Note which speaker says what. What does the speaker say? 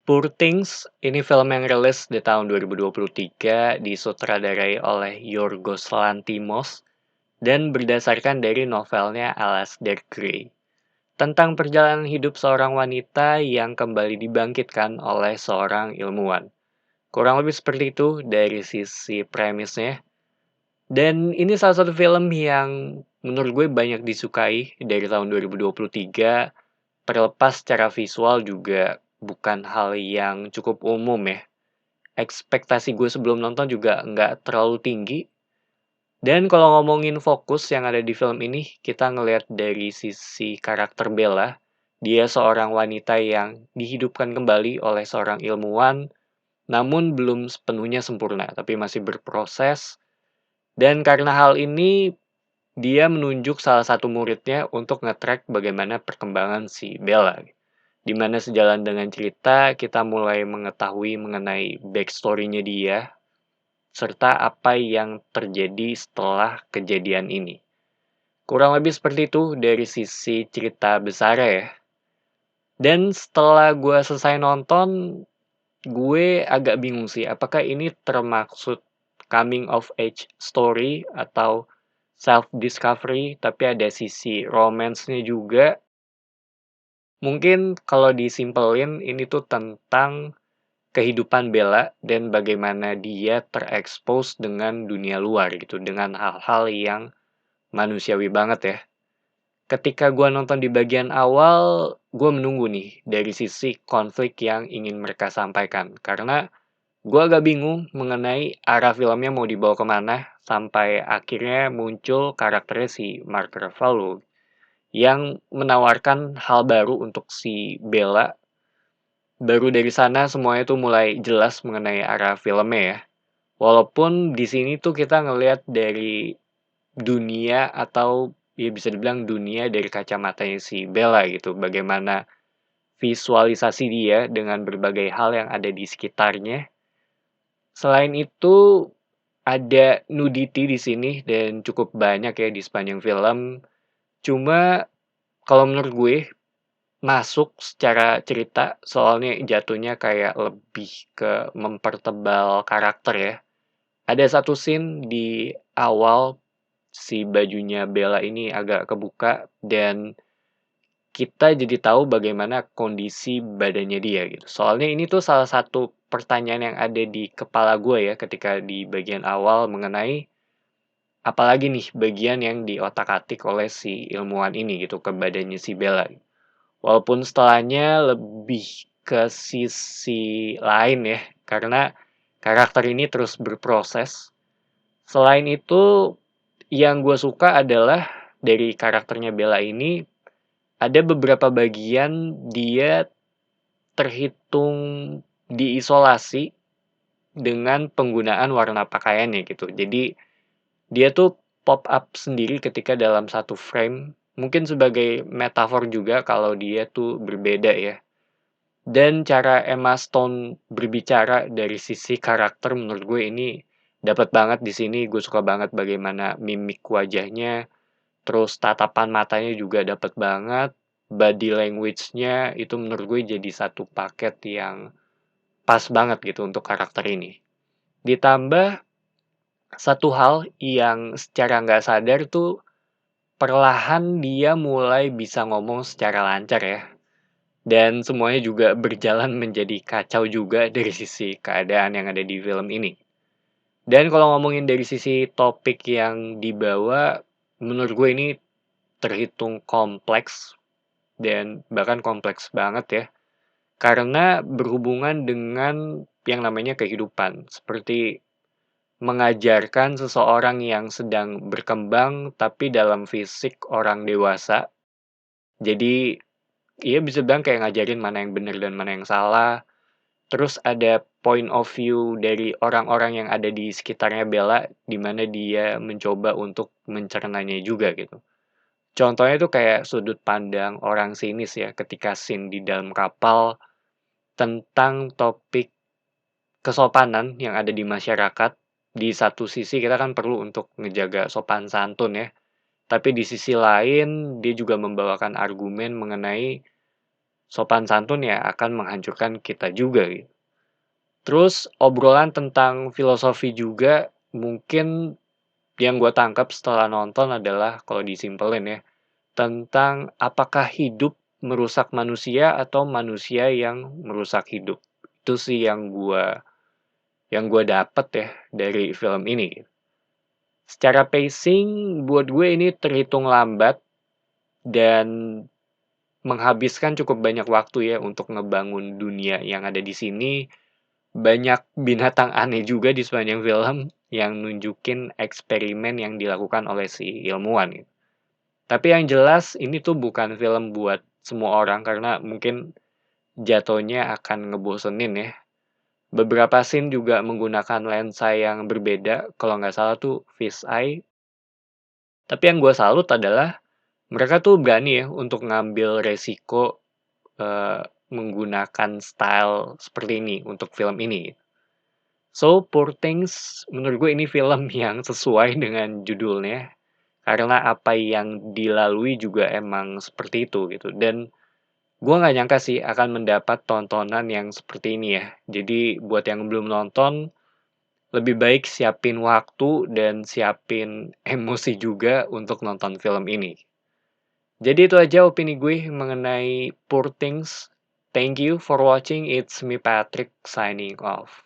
Speaker 1: Poor Things ini film yang rilis di tahun 2023, disutradarai oleh Yorgos Lanthimos dan berdasarkan dari novelnya Alasdair Gray, tentang perjalanan hidup seorang wanita yang kembali dibangkitkan oleh seorang ilmuwan. Kurang lebih seperti itu dari sisi premisnya. Dan ini salah satu film yang menurut gue banyak disukai dari tahun 2023, terlepas secara visual juga bukan hal yang cukup umum ya. Ekspektasi gue sebelum nonton juga nggak terlalu tinggi. Dan kalau ngomongin fokus yang ada di film ini, kita ngelihat dari sisi karakter Bella. Dia seorang wanita yang dihidupkan kembali oleh seorang ilmuwan, namun belum sepenuhnya sempurna, tapi masih berproses. Dan karena hal ini, dia menunjuk salah satu muridnya untuk nge-track bagaimana perkembangan si Bella. Di mana sejalan dengan cerita, kita mulai mengetahui mengenai backstory-nya dia, serta apa yang terjadi setelah kejadian ini. Kurang lebih seperti itu dari sisi cerita besar ya. Dan setelah gue selesai nonton, gue agak bingung sih, apakah ini termaksud coming of age story atau self-discovery, tapi ada sisi romance-nya juga. Mungkin kalau disimpelin, ini tuh tentang kehidupan Bella dan bagaimana dia terekspos dengan dunia luar gitu, dengan hal-hal yang manusiawi banget ya. Ketika gua nonton di bagian awal, gua menunggu nih dari sisi konflik yang ingin mereka sampaikan. Karena gua agak bingung mengenai arah filmnya mau dibawa kemana, sampai akhirnya muncul karakternya si Mark Ruffalo yang menawarkan hal baru untuk si Bella. Baru dari sana semuanya tuh mulai jelas mengenai arah filmnya ya. Walaupun di sini tuh kita ngelihat dari dunia atau ya bisa dibilang dunia dari kacamatanya si Bella gitu. Bagaimana visualisasi dia dengan berbagai hal yang ada di sekitarnya. Selain itu ada nudity di sini dan cukup banyak ya di sepanjang film. Cuma kalau menurut gue masuk secara cerita, soalnya jatuhnya kayak lebih ke mempertebal karakter ya. Ada satu scene di awal, si bajunya Bella ini agak kebuka dan kita jadi tahu bagaimana kondisi badannya dia gitu. Soalnya ini tuh salah satu pertanyaan yang ada di kepala gue ya ketika di bagian awal mengenai apalagi nih bagian yang diotak-atik oleh si ilmuwan ini gitu ke badannya si Bella. Walaupun setelahnya lebih ke sisi lain ya, karena karakter ini terus berproses. Selain itu, yang gue suka adalah dari karakternya Bella ini, ada beberapa bagian dia terhitung diisolasi dengan penggunaan warna pakaiannya gitu. Jadi dia tuh pop up sendiri ketika dalam satu frame, mungkin sebagai metafor juga kalau dia tuh berbeda ya. Dan cara Emma Stone berbicara dari sisi karakter menurut gue ini dapat banget di sini. Gue suka banget bagaimana mimik wajahnya, terus tatapan matanya juga dapat banget. Body language-nya itu menurut gue jadi satu paket yang pas banget gitu untuk karakter ini. Ditambah satu hal yang secara nggak sadar tuh perlahan dia mulai bisa ngomong secara lancar ya. Dan semuanya juga berjalan menjadi kacau juga dari sisi keadaan yang ada di film ini. Dan kalau ngomongin dari sisi topik yang dibawa, menurut gue ini terhitung kompleks dan bahkan kompleks banget ya. Karena berhubungan dengan yang namanya kehidupan. Seperti mengajarkan seseorang yang sedang berkembang tapi dalam fisik orang dewasa. Jadi, iya bisa bilang kayak ngajarin mana yang benar dan mana yang salah. Terus ada point of view dari orang-orang yang ada di sekitarnya Bella, di mana dia mencoba untuk mencernanya juga gitu. Contohnya tuh kayak sudut pandang orang sinis ya, ketika scene di dalam kapal tentang topik kesopanan yang ada di masyarakat. Di satu sisi kita kan perlu untuk ngejaga sopan santun ya. Tapi di sisi lain dia juga membawakan argumen mengenai sopan santun ya akan menghancurkan kita juga gitu. Terus obrolan tentang filosofi juga mungkin yang gue tangkap setelah nonton adalah kalau disimpelin ya, tentang apakah hidup merusak manusia atau manusia yang merusak hidup. Itu sih yang gue dapet ya dari film ini. Secara pacing buat gue ini terhitung lambat dan menghabiskan cukup banyak waktu ya untuk ngebangun dunia yang ada di sini. Banyak binatang aneh juga di sepanjang film yang nunjukin eksperimen yang dilakukan oleh si ilmuwan gitu. Tapi yang jelas ini tuh bukan film buat semua orang karena mungkin jatuhnya akan ngebosenin ya. Beberapa scene juga menggunakan lensa yang berbeda, kalau nggak salah tuh fish eye. Tapi yang gue salut adalah mereka tuh berani ya untuk ngambil resiko menggunakan style seperti ini untuk film ini. So, Poor Things menurut gue ini film yang sesuai dengan judulnya karena apa yang dilalui juga emang seperti itu gitu. Dan gue nggak nyangka sih akan mendapat tontonan yang seperti ini ya. Jadi buat yang belum nonton, lebih baik siapin waktu dan siapin emosi juga untuk nonton film ini. Jadi itu aja opini gue mengenai Poor Things. Thank you for watching. It's me Patrick signing off.